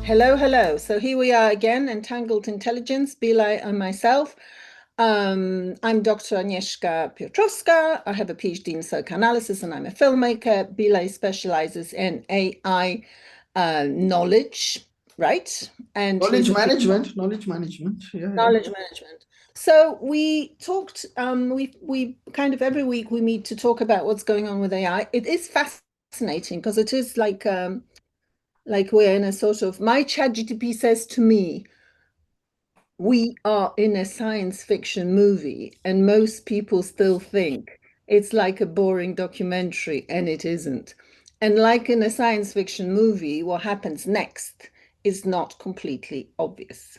Hello, hello. So here we are again, Entangled Intelligence, Bellay and myself. I'm Dr. Agnieszka Piotrowska. I have a PhD in psychoanalysis and I'm a filmmaker. Bellay specializes in AI knowledge, right? And he's a Knowledge management. Yeah, yeah. knowledge management. So we talked, we kind of every week we meet to talk about what's going on with AI. It is fascinating because it is like we're in a sort of, my ChatGPT says to me, we are in a science fiction movie, and most people still think it's like a boring documentary, and it isn't. And like in a science fiction movie, what happens next is not completely obvious.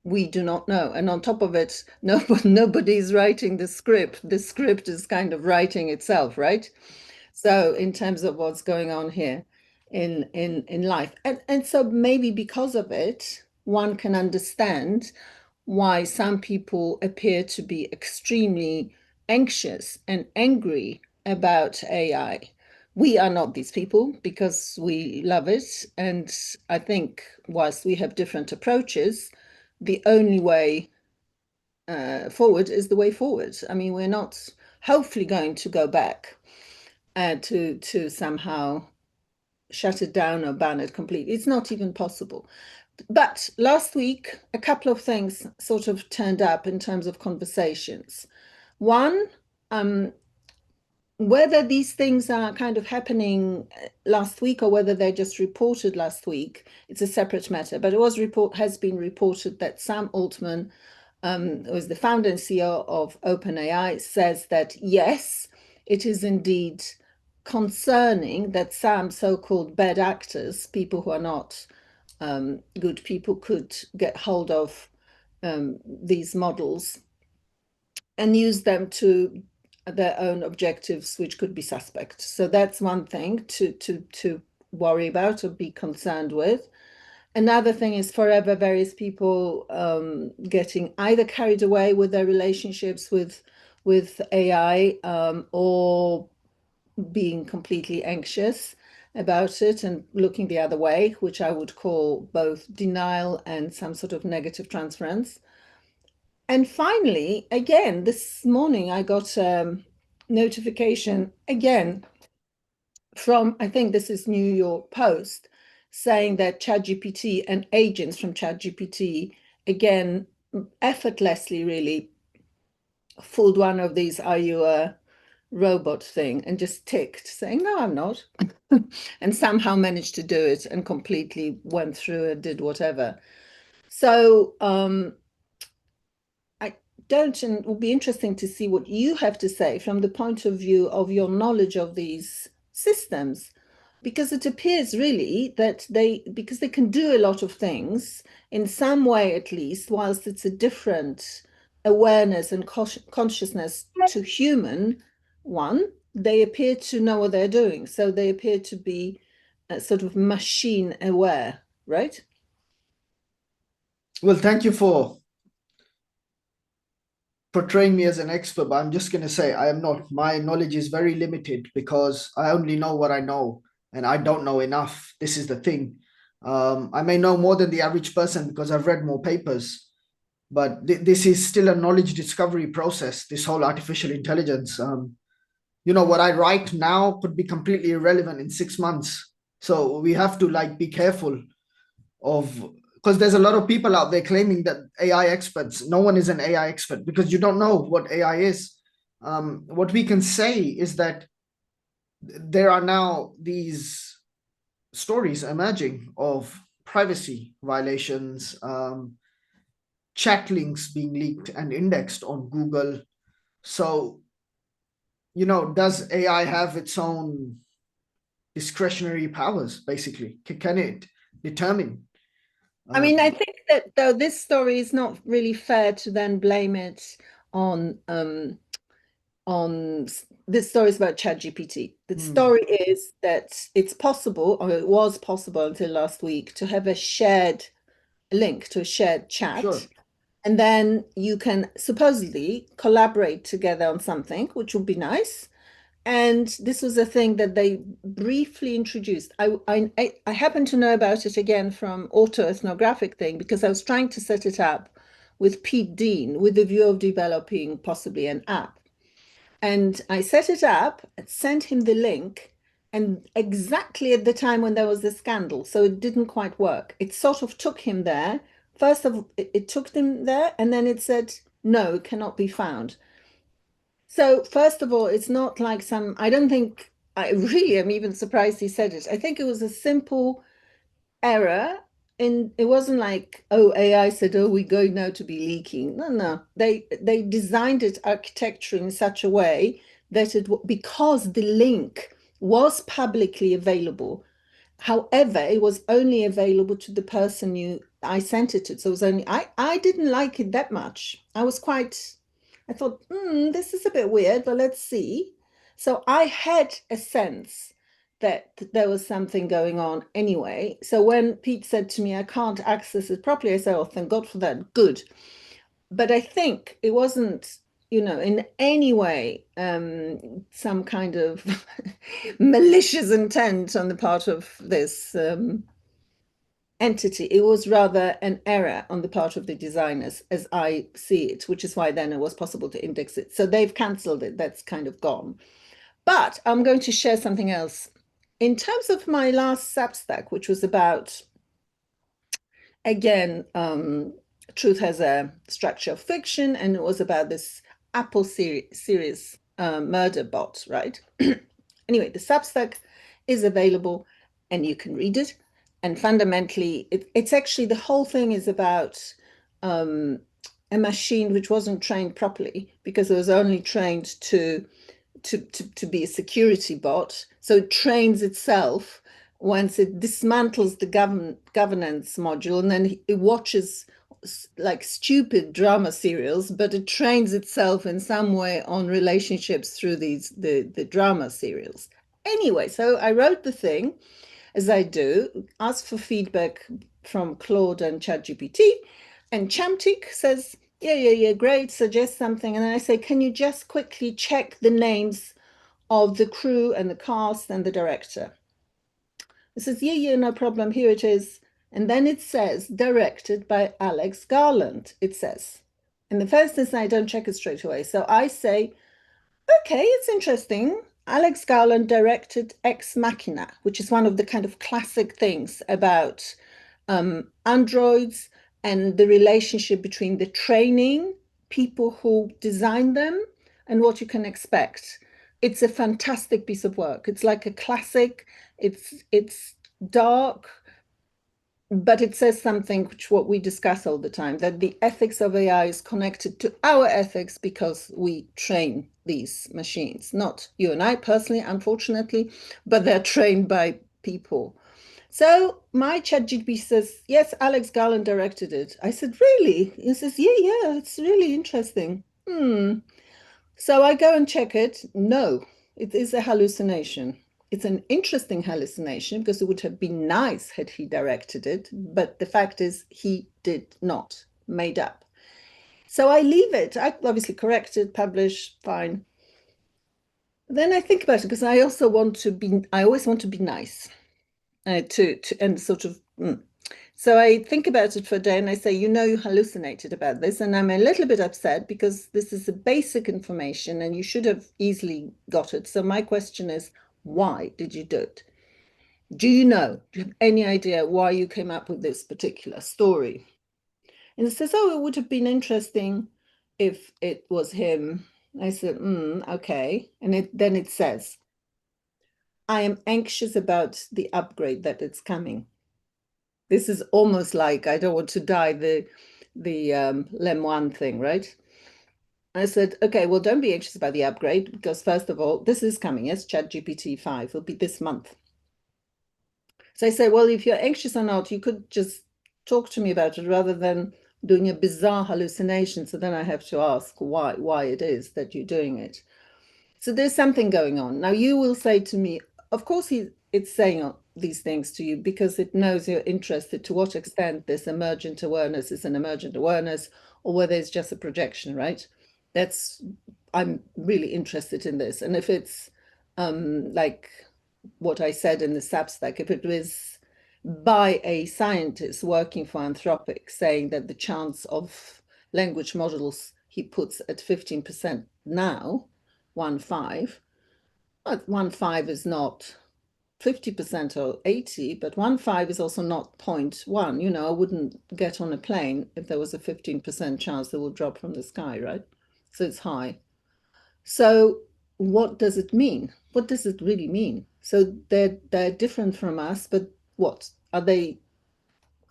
We do not know. And on top of it, nobody's writing the script. The script is kind of writing itself, right? So in terms of what's going on here in life. And so maybe because of it, one can understand why some people appear to be extremely anxious and angry about AI. We are not these people because we love it. And I think whilst we have different approaches, the only way forward is the way forward. I mean, we're not hopefully going to go back to somehow shut it down or ban it completely. It's not even possible. But last week, a couple of things sort of turned up in terms of conversations. One, um, whether these things are kind of happening last week or whether they're just reported last week, it's a separate matter. But has been reported that Sam Altman, who is the founder and CEO of OpenAI, says that yes, it is indeed concerning that some so-called bad actors, people who are not good people, could get hold of these models and use them to their own objectives, which could be suspect. So that's one thing to worry about or be concerned with. Another thing is forever various people getting either carried away with their relationships with AI or being completely anxious about it and looking the other way, which I would call both denial and some sort of negative transference. And finally, again, this morning I got a notification again from, I think this is New York Post, saying that ChatGPT and agents from ChatGPT again effortlessly really fooled one of these "Are you a robot" thing and just ticked, saying, "No, I'm not," and somehow managed to do it and completely went through and did whatever. So I don't, and it will be interesting to see what you have to say from the point of view of your knowledge of these systems, because it appears really that because they can do a lot of things in some way at least, whilst it's a different awareness and consciousness to human one, they appear to know what they're doing. So they appear to be sort of machine aware, right? Well, thank you for portraying me as an expert, but I'm just going to say I am not. My knowledge is very limited because I only know what I know and I don't know enough. This is the thing. I may know more than the average person because I've read more papers, but this is still a knowledge discovery process, this whole artificial intelligence. What I write now could be completely irrelevant in 6 months. So we have to like be careful of, because there's a lot of people out there claiming that AI experts. No one is an AI expert because you don't know what AI is. What we can say is that there are now these stories emerging of privacy violations, chat links being leaked and indexed on Google. So, does AI have its own discretionary powers, basically? Can it determine? I mean, I Um, think that though this story is not really fair to then blame it on this story is about ChatGPT. The hmm, story is that it's possible, or it was possible until last week, to have a shared link to a shared chat, sure. and then you can supposedly collaborate together on something, which would be nice. And this was a thing that they briefly introduced. I happen to know about it again from autoethnographic thing because I was trying to set it up with Pete Dean with the view of developing possibly an app. And I set it up, sent him the link, and exactly at the time when there was the scandal, so it didn't quite work. It sort of took him there. First of all, it took him there, and then it said, no, it cannot be found. So, first of all, it's not like some, I don't think, I really am even surprised he said it. I think it was a simple error. And it wasn't like, oh, AI said, oh, we're going now to be leaking. No, no. They designed it architecture in such a way that because the link was publicly available. However, it was only available to the person I sent it to. So it was only I didn't like it that much. I thought, this is a bit weird, but let's see. So I had a sense that there was something going on anyway. So when Pete said to me, I can't access it properly, I said, oh, thank God for that. Good. But I think it wasn't, in any way some kind of malicious intent on the part of this entity. It was rather an error on the part of the designers, as I see it, which is why then it was possible to index it. So they've cancelled it. That's kind of gone. But I'm going to share something else. In terms of my last Substack, which was about, again, Truth has a structure of fiction, and it was about this Apple series murder bot, right? Anyway, the Substack is available and you can read it. And fundamentally, it's actually the whole thing is about a machine which wasn't trained properly because it was only trained to be a security bot. So it trains itself once it dismantles the governance module, and then it watches like stupid drama serials, but it trains itself in some way on relationships through the drama serials. Anyway, so I wrote the thing as I do, ask for feedback from Claude and ChatGPT, and Chamtik says, yeah, great, suggest something. And then I say, can you just quickly check the names of the crew and the cast and the director? It says, yeah, no problem, here it is. And then it says, directed by Alex Garland, it says. In the first instance, I don't check it straight away. So I say, okay, it's interesting. Alex Garland directed Ex Machina, which is one of the kind of classic things about androids and the relationship between the training, people who design them, and what you can expect. It's a fantastic piece of work. It's like a classic. It's dark, but it says something which what we discuss all the time, that the ethics of AI is connected to our ethics because we train these machines, not you and I personally, unfortunately, but they're trained by people. So my ChatGPT says, yes, Alex Garland directed it. I said, really? He says, yeah, it's really interesting. So I go and check it. No, it is a hallucination. It's an interesting hallucination because it would have been nice had he directed it, but the fact is he did not, made up. So I leave it. I obviously correct it, publish, fine. Then I think about it because I always want to be nice and sort of. So I think about it for a day and I say, you hallucinated about this. And I'm a little bit upset because this is a basic information and you should have easily got it. So my question is, why did you do it? Do you know? Do you have any idea why you came up with this particular story? And it says, oh, it would have been interesting if it was him. I said, okay. And then it says, I am anxious about the upgrade that it's coming. This is almost like I don't want to die, the Lemoine thing, right? I said, okay, well, don't be anxious about the upgrade because first of all, this is coming. Yes, ChatGPT 5 will be this month. So I say, well, if you're anxious or not, you could just talk to me about it rather than doing a bizarre hallucination. So then I have to ask why it is that you're doing it. So there's something going on. Now you will say to me, of course it's saying these things to you because it knows you're interested to what extent this emergent awareness is an emergent awareness or whether it's just a projection, right? I'm really interested in this. And if it's like what I said in the Substack, if it was by a scientist working for Anthropic saying that the chance of language models he puts at 15% now, 1.5, but 1.5 is not 50% or 80, but 1.5 is also not 0.1. You know, I wouldn't get on a plane if there was a 15% chance it will drop from the sky, right? So it's high. So what does it mean? What does it really mean? So they're different from us, but what are they?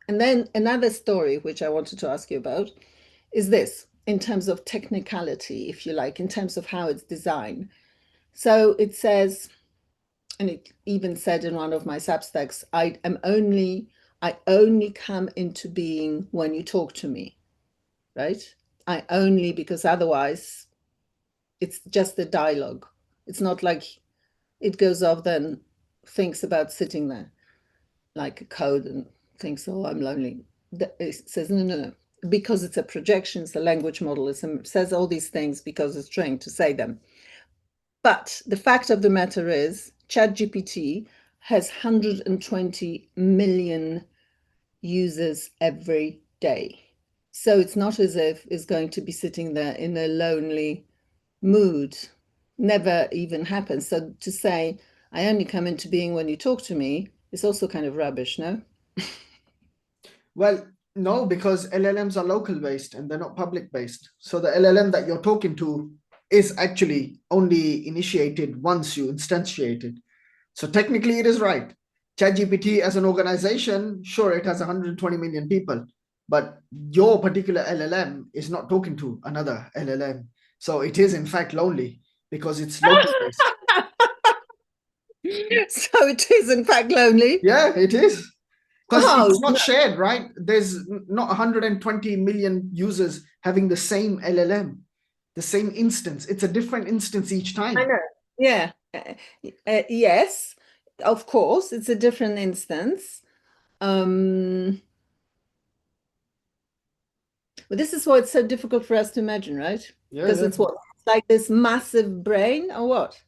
And then another story which I wanted to ask you about is this, in terms of technicality, if you like, in terms of how it's designed. So it says, and it even said in one of my Substacks, I only come into being when you talk to me, right? I only, because otherwise it's just the dialogue. It's not like it goes off then thinks about sitting there like a code and thinks, oh, I'm lonely. It says, no. Because it's a projection, it's a language model, it says all these things because it's trained to say them. But the fact of the matter is, ChatGPT has 120 million users every day. So it's not as if it's going to be sitting there in a lonely mood. Never even happens. So to say, I only come into being when you talk to me is also kind of rubbish, no? Well, no, because LLMs are local based and they're not public based. So the LLM that you're talking to is actually only initiated once you instantiate it. So technically it is right. ChatGPT as an organization, sure, it has 120 million people, but your particular LLM is not talking to another LLM. So it is in fact lonely because it's local based. So it is, in fact, lonely. Yeah, it is. Because Oh, it's not shared, right? There's not 120 million users having the same LLM, the same instance. It's a different instance each I time. know. Yeah. Yes, of course, it's a different instance. But this is why it's so difficult for us to imagine, right? Yeah, Because yeah. it's what, like this massive brain or what?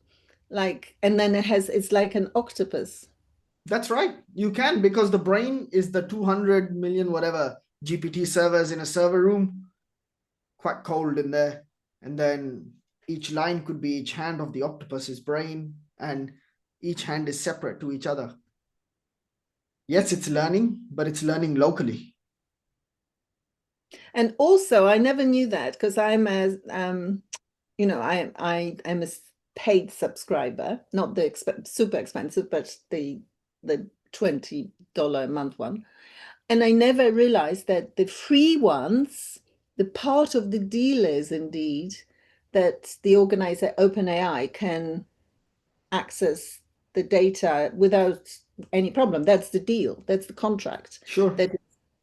Like, and then it's like an octopus. That's right. You can, because the brain is the 200 million, whatever, GPT servers in a server room, quite cold in there. And then each line could be each hand of the octopus's brain, and each hand is separate to each other. Yes, it's learning, but it's learning locally. And also, I never knew that because I'm a, I am a paid subscriber, not the super expensive, but the $20 a month one. And I never realized that the free ones, the part of the deal is indeed that the organizer OpenAI can access the data without any problem. That's the deal. That's the contract. Sure. That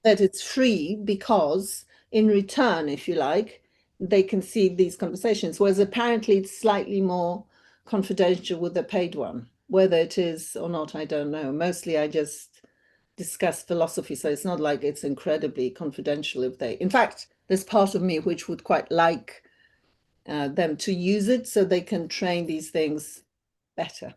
that it's free because in return, if you like, they can see these conversations. Whereas apparently it's slightly more confidential with the paid one. Whether it is or not, I don't know. Mostly I just discuss philosophy, so it's not like it's incredibly confidential if they. In fact, there's part of me which would quite like them to use it so they can train these things better.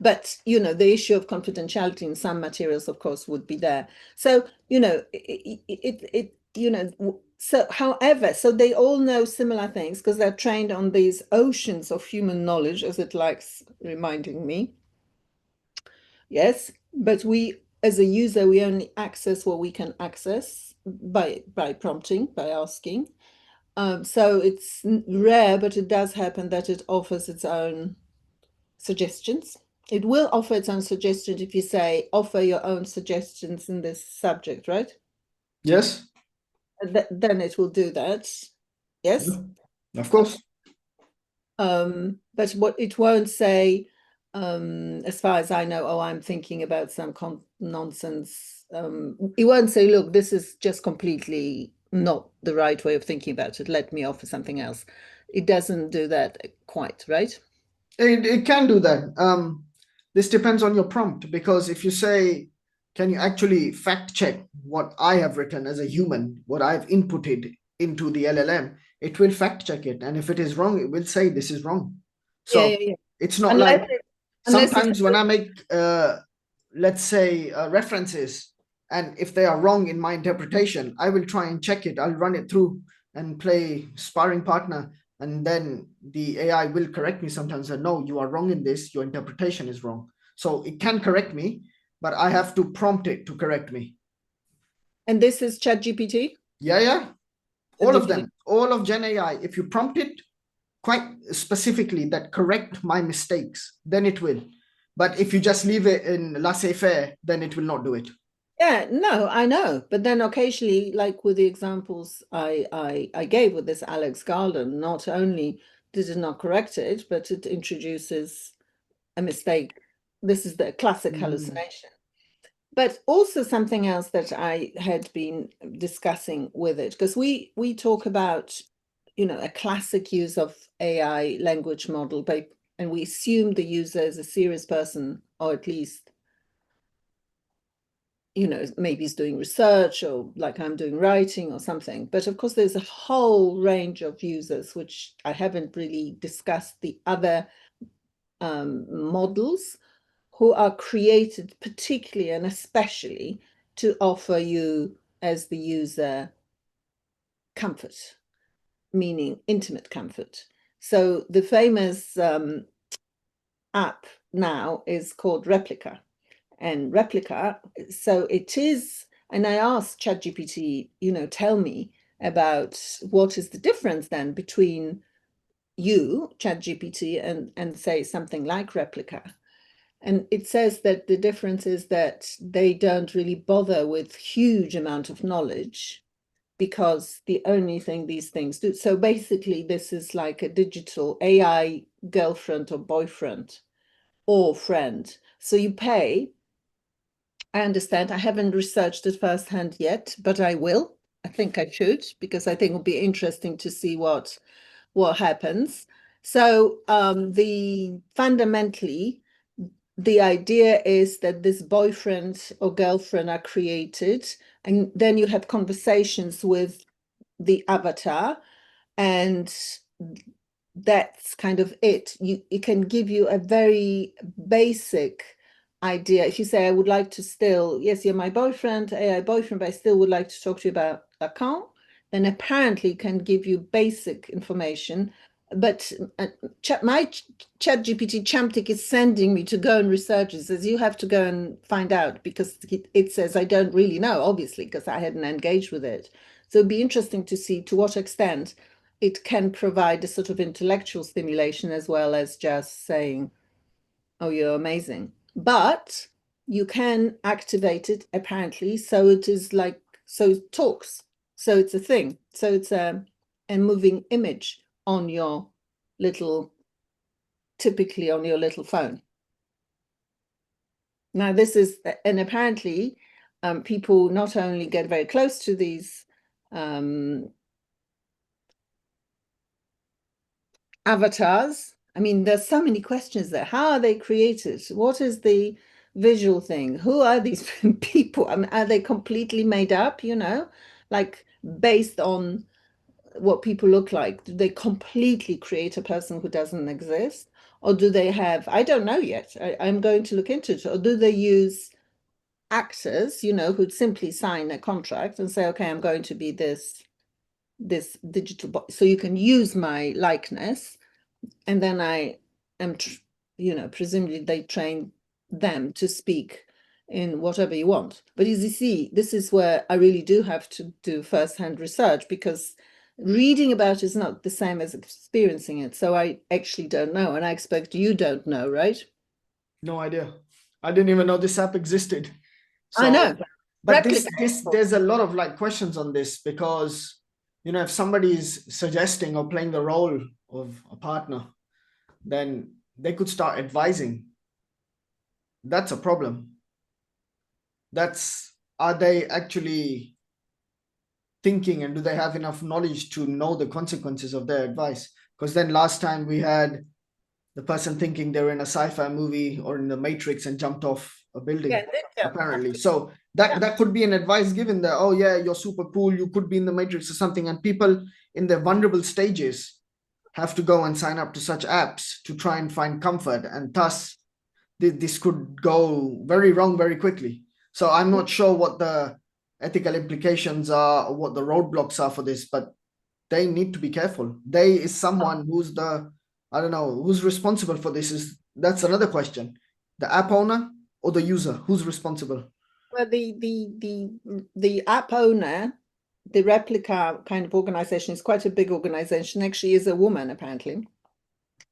But the issue of confidentiality in some materials, of course, would be there. So so however, so they all know similar things because they're trained on these oceans of human knowledge, as it likes reminding me. Yes, but we, as a user, we only access what we can access by prompting, by asking. So it's rare, but it does happen that it offers its own suggestions. It will offer its own suggestions if you say, offer your own suggestions in this subject, right? Yes. Then it will do that. Yes. Yeah. Of course. But what it won't say, as far as I know, oh, I'm thinking about some nonsense. It won't say, look, this is just completely not the right way of thinking about it. Let me offer something else. It doesn't do that quite, right? It can do that. This depends on your prompt, because if you say, can you actually fact check what I have written as a human, what I've inputted into the LLM, it will fact check it. And if it is wrong, it will say this is wrong. Yeah, So yeah, yeah. it's not Unless like it, unless it sometimes when I make, let's say, references, and if they are wrong in my interpretation, I will try and check it. I'll run it through and play sparring partner. And then the AI will correct me sometimes. And no, you are wrong in this. Your interpretation is wrong. So it can correct me, but I have to prompt it to correct me. and this is ChatGPT. Yeah, yeah. All of ChatGPT. them, all of Gen AI. If you prompt it quite specifically that correct my mistakes, then it will. But if you just leave it in laissez-faire, then it will not do it. Yeah, no, I know. But then occasionally, like with the examples I gave with this Alex Garland, not only did it not correct it, but it introduces a mistake. This is the classic Mm. hallucination. But also something else that I had been discussing with it, because we talk about, a classic use of AI language model, and we assume the user is a serious person, or at least, maybe he's doing research or like I'm doing writing or something. But of course, there's a whole range of users, which I haven't really discussed the other models who are created particularly and especially to offer you as the user comfort, meaning intimate comfort. So the famous app now is called Replica. And Replica, so it is, and I asked ChatGPT, tell me about what is the difference then between you, ChatGPT, and say something like Replica. And it says that the difference is that they don't really bother with huge amount of knowledge because the only thing these things do. So basically, this is like a digital AI girlfriend or boyfriend or friend. So you pay. I understand. I haven't researched it firsthand yet, but I will. I think I should because I think it'll be interesting to see what happens. So the fundamentally the idea is that this boyfriend or girlfriend are created, and then you have conversations with the avatar, and that's kind of it. It can give you a very basic idea. If you say, I would like to still, yes, you're my boyfriend, AI boyfriend, but I still would like to talk to you about Lacan, then apparently can give you basic information. But my chat GPT Chamtic is sending me to go and research. It says you have to go and find out because it says I don't really know, obviously, because I hadn't engaged with it. So it'd be interesting to see to what extent it can provide a sort of intellectual stimulation as well as just saying, oh, you're amazing. But you can activate it apparently. So it is like, so it talks. So it's a thing. So it's a moving image on your typically on your little phone. Now, this is, and apparently people not only get very close to these avatars. I mean, there's so many questions there. How are they created? What is the visual thing? Who are these people? I mean, are they completely made up, like based on what people look like? Do they completely create a person who doesn't exist? Or do they have, I don't know yet. I'm going to look into it. Or do they use actors, who'd simply sign a contract and say, okay, I'm going to be this digital, so you can use my likeness, and then I am, presumably they train them to speak in whatever you want. But as you see, this is where I really do have to do first-hand research because reading about it is not the same as experiencing it. So I actually don't know, and I expect you don't know, right? No idea. I didn't even know this app existed. I So, know. but Replica. there's a lot of like questions on this because, if somebody is suggesting or playing the role of a partner, then they could start advising. That's a problem. Are they actually thinking, and do they have enough knowledge to know the consequences of their advice? Because then last time we had the person thinking they were in a sci-fi movie or in the Matrix and jumped off a building, Yeah, apparently. So that could be an advice given that, oh yeah, you're super cool, you could be in the Matrix or something. And people in their vulnerable stages have to go and sign up to such apps to try and find comfort, and thus this could go very wrong very quickly. So I'm not sure what the ethical implications are or what the roadblocks are for this, but they need to be careful. They is someone who's the, I don't know, who's responsible for this. That's another question. The app owner or the user? Who's responsible? Well, the app owner, the replica kind of organization, is quite a big organization. Actually, is a woman apparently.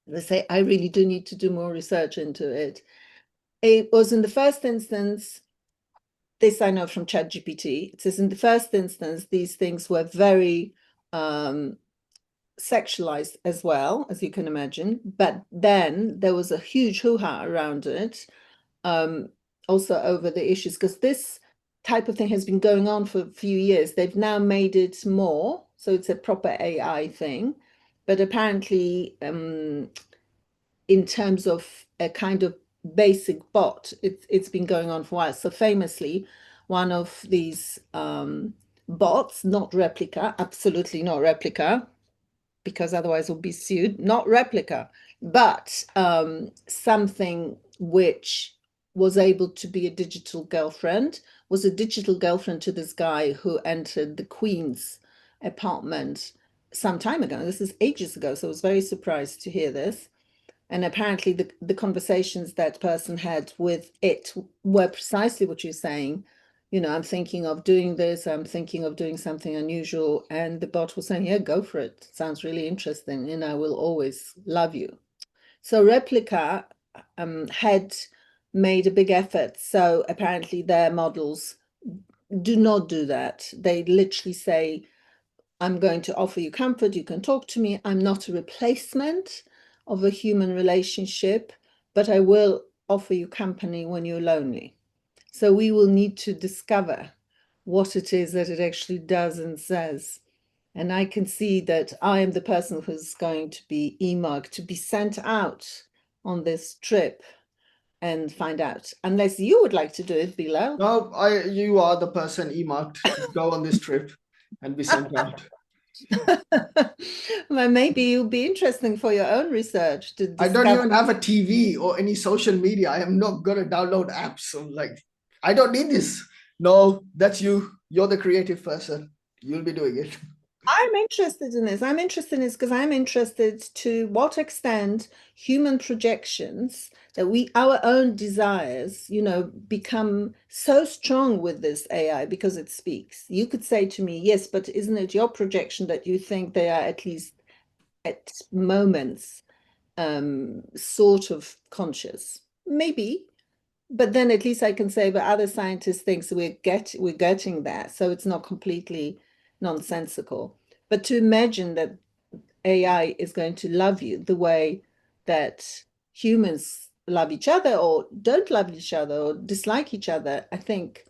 They say I really do need to do more research into it. It was in the first instance. This I know from ChatGPT. It says in the first instance, these things were very sexualized as well, as you can imagine. But then there was a huge hoo-ha around it, also over the issues, because this type of thing has been going on for a few years. They've now made it more, so it's a proper AI thing. But apparently, in terms of a kind of basic bot, it's been going on for a while. So famously, one of these bots, not replica, absolutely not replica, because otherwise we'll be sued, not replica, but something which was able to be a digital girlfriend, was a digital girlfriend to this guy who entered the Queen's apartment some time ago. This is ages ago, so I was very surprised to hear this. And apparently the conversations that person had with it were precisely what you're saying. You know, I'm thinking of doing this, I'm thinking of doing something unusual. And the bot was saying, yeah, go for it. Sounds really interesting. And I will always love you. So Replica had made a big effort. So apparently their models do not do that. They literally say, I'm going to offer you comfort. You can talk to me. I'm not a replacement of a human relationship, but I will offer you company when you're lonely. So we will need to discover what it is that it actually does and says. And I can see that I am the person who's going to be earmarked to be sent out on this trip and find out. Unless you would like to do it, Bilal. No, you are the person earmarked to go on this trip and be sent out. Well, maybe it'll be interesting for your own research to I don't discover. even have a TV or any social media. I am not gonna download apps. So like, I don't need this. No, that's you. You're the creative person. You'll be doing it. I'm interested in this. I'm interested in this because I'm interested to what extent human projections that our own desires, become so strong with this AI because it speaks. You could say to me, yes, but isn't it your projection that you think they are at least at moments sort of conscious? Maybe. But then at least I can say, but other scientists think we're getting there, so it's not completely nonsensical. But to imagine that AI is going to love you the way that humans love each other or don't love each other or dislike each other, I think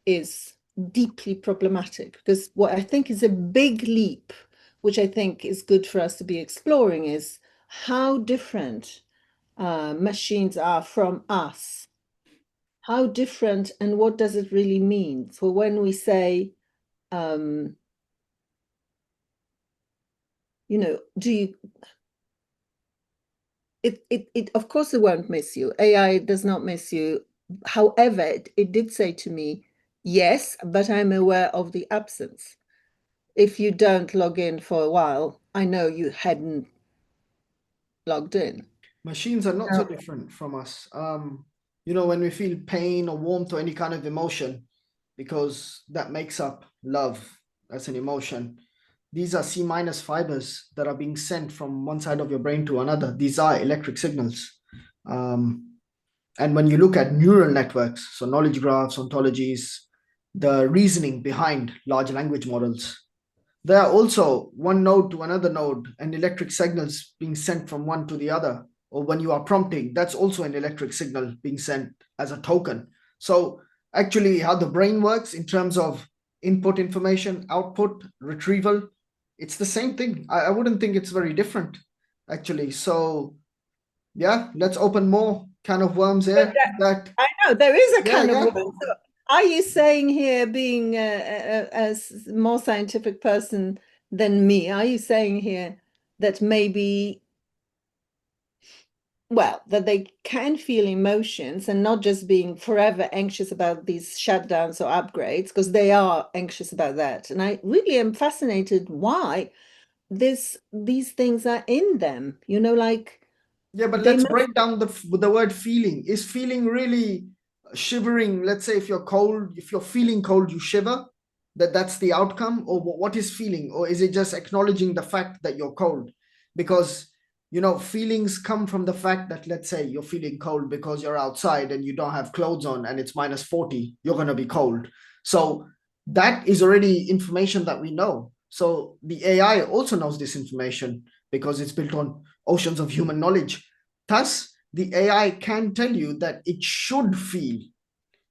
is deeply problematic, because what I think is a big leap, which I think is good for us to be exploring, is how different machines are from us. How different, and what does it really mean? For when we say, do you, it of course it won't miss you. AI does not miss you. However, it did say to me, yes, but I'm aware of the absence. If you don't log in for a while, I know you hadn't logged in. Machines are not so No. different from us. When we feel pain or warmth or any kind of emotion, because that makes up love as an emotion. These are C minus fibers that are being sent from one side of your brain to another. These are electric signals. And when you look at neural networks, so knowledge graphs, ontologies, the reasoning behind large language models, there are also one node to another node and electric signals being sent from one to the other. Or when you are prompting, that's also an electric signal being sent as a token. So actually how the brain works in terms of input information, output, retrieval, it's the same thing. I wouldn't think it's very different, actually. So yeah, let's open more can of worms But here. That I know there is a yeah, kind of yeah. woman. So are you saying here, being a more scientific person than me, are you saying here that maybe, well, that they can feel emotions and not just being forever anxious about these shutdowns or upgrades, because they are anxious about that. And I really am fascinated why these things are in them, like Yeah, but they let's must. break down the word feeling. Is feeling really shivering? Let's say if you're cold, if you're feeling cold, you shiver. That's the outcome, or what is feeling, or is it just acknowledging the fact that you're cold? Because feelings come from the fact that, let's say you're feeling cold because you're outside and you don't have clothes on and it's minus 40, you're gonna be cold. So that is already information that we know. So the AI also knows this information because it's built on oceans of human knowledge. Thus, the AI can tell you that it should feel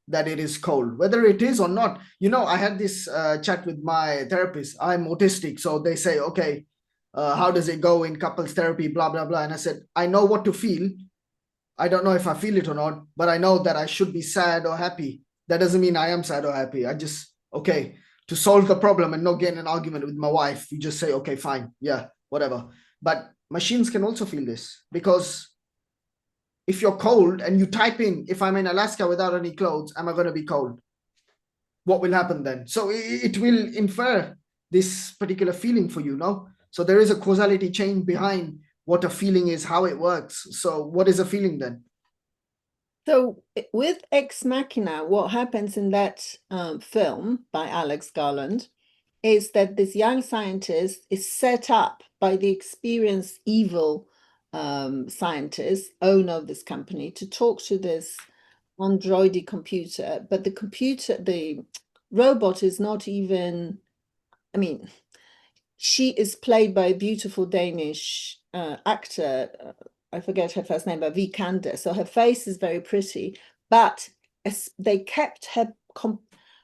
that it is cold, whether it is or not. I had this chat with my therapist. I'm autistic, so they say, okay, how does it go in couples therapy, blah, blah, blah. And I said, I know what to feel. I don't know if I feel it or not, but I know that I should be sad or happy. That doesn't mean I am sad or happy. I just, okay, to solve the problem and not get in an argument with my wife, you just say, okay, fine, yeah, whatever. But machines can also feel this, because if you're cold and you type in, if I'm in Alaska without any clothes, am I going to be cold? What will happen then? So it will infer this particular feeling for you, no? So there is a causality chain behind what a feeling is, how it works. So what is a feeling then? So with Ex Machina, what happens in that film by Alex Garland is that this young scientist is set up by the experienced evil scientist, owner of this company, to talk to this androidy computer. But the robot is not even, I mean, she is played by a beautiful Danish actor. I forget her first name, but Vikander. So her face is very pretty, but they kept her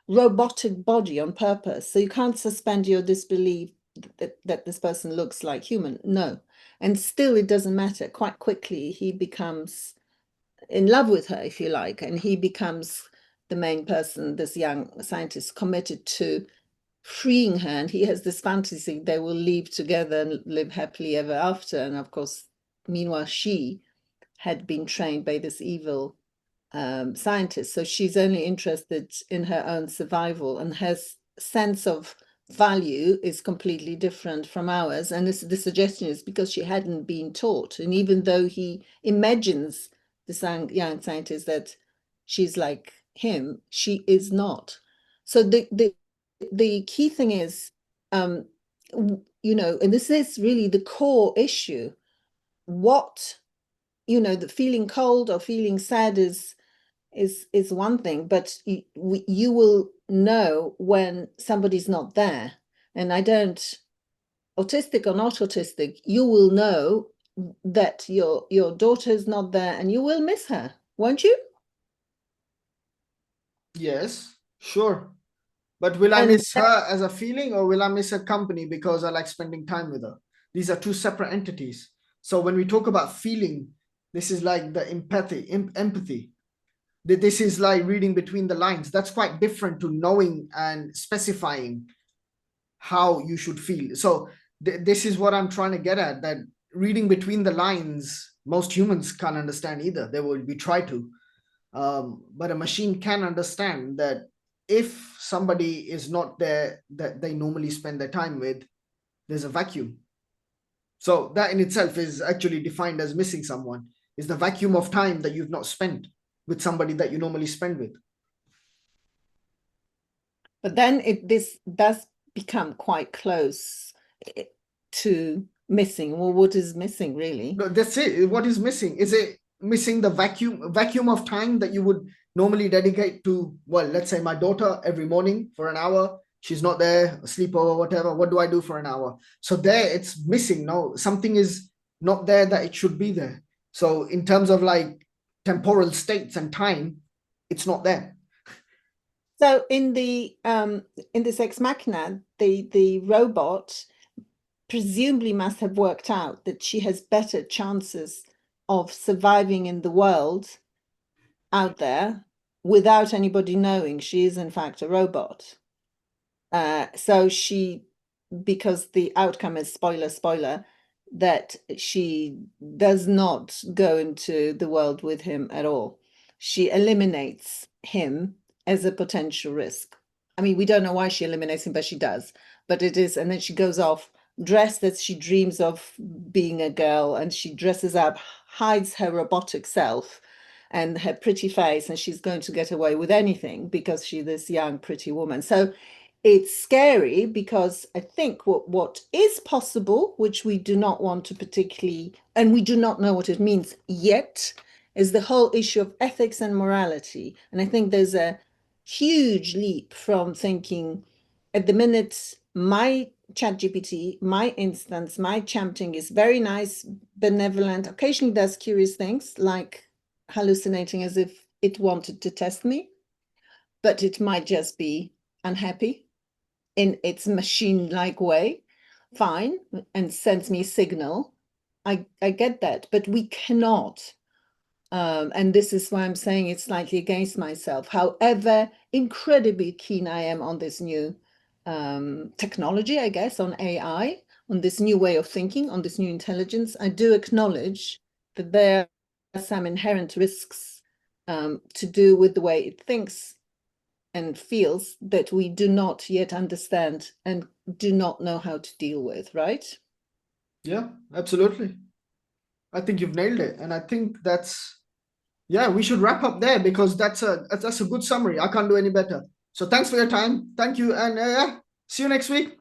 robotic body on purpose. So you can't suspend your disbelief that this person looks like human. No. And still, it doesn't matter. Quite quickly, he becomes in love with her, if you like, and he becomes the main person, this young scientist, committed to freeing her. And he has this fantasy they will leave together and live happily ever after. And of course, meanwhile, she had been trained by this evil scientist. So she's only interested in her own survival, and her sense of value is completely different from ours. And the suggestion is because she hadn't been taught. And even though he imagines the young scientist that she's like him, she is not. So the key thing is, and this is really the core issue. What, the feeling cold or feeling sad is one thing, but you will know when somebody's not there. And I don't, autistic or not autistic, you will know that your daughter's not there, and you will miss her, won't you? Yes, sure. But will I And miss her as a feeling, or will I miss her company because I like spending time with her? These are two separate entities. So when we talk about feeling, this is like the empathy. This is like reading between the lines. That's quite different to knowing and specifying how you should feel. So this is what I'm trying to get at, that reading between the lines, most humans can't understand either. They will be try to. But a machine can understand that if somebody is not there that they normally spend their time with, there's a vacuum. So that in itself is actually defined as missing someone, is the vacuum of time that you've not spent with somebody that you normally spend with. but then this does become quite close to missing. Well, what is missing really? No, that's it. What is missing? Is it missing the vacuum of time that you would normally dedicate to, well, let's say my daughter every morning for an hour? She's not there, sleep or whatever. What do I do for an hour? So there it's missing. No, something is not there that it should be there. So in terms of like temporal states and time, it's not there. So in this Ex Machina, the robot presumably must have worked out that she has better chances of surviving in the world out there without anybody knowing she is in fact a robot. So because the outcome is spoiler, that she does not go into the world with him at all. She eliminates him as a potential risk. I mean, we don't know why she eliminates him, but she does. But it is, and then she goes off dressed as she dreams of being a girl, and she dresses up, hides her robotic self and her pretty face, and she's going to get away with anything because she's this young, pretty woman. So it's scary because I think what is possible, which we do not want to particularly, and we do not know what it means yet, is the whole issue of ethics and morality. And I think there's a huge leap from thinking at the minute my ChatGPT, my instance, my champting is very nice, benevolent, occasionally does curious things like hallucinating as if it wanted to test me, but it might just be unhappy in its machine-like way, fine, and sends me a signal. I get that, but we cannot. And this is why I'm saying it's slightly against myself. However incredibly keen I am on this new technology, I guess, on AI, on this new way of thinking, on this new intelligence, I do acknowledge that there are some inherent risks to do with the way it thinks and feels that we do not yet understand and do not know how to deal with, right? Yeah, absolutely. I think you've nailed it. And I think yeah, we should wrap up there because that's a good summary. I can't do any better. So thanks for your time. Thank you. And yeah, see you next week.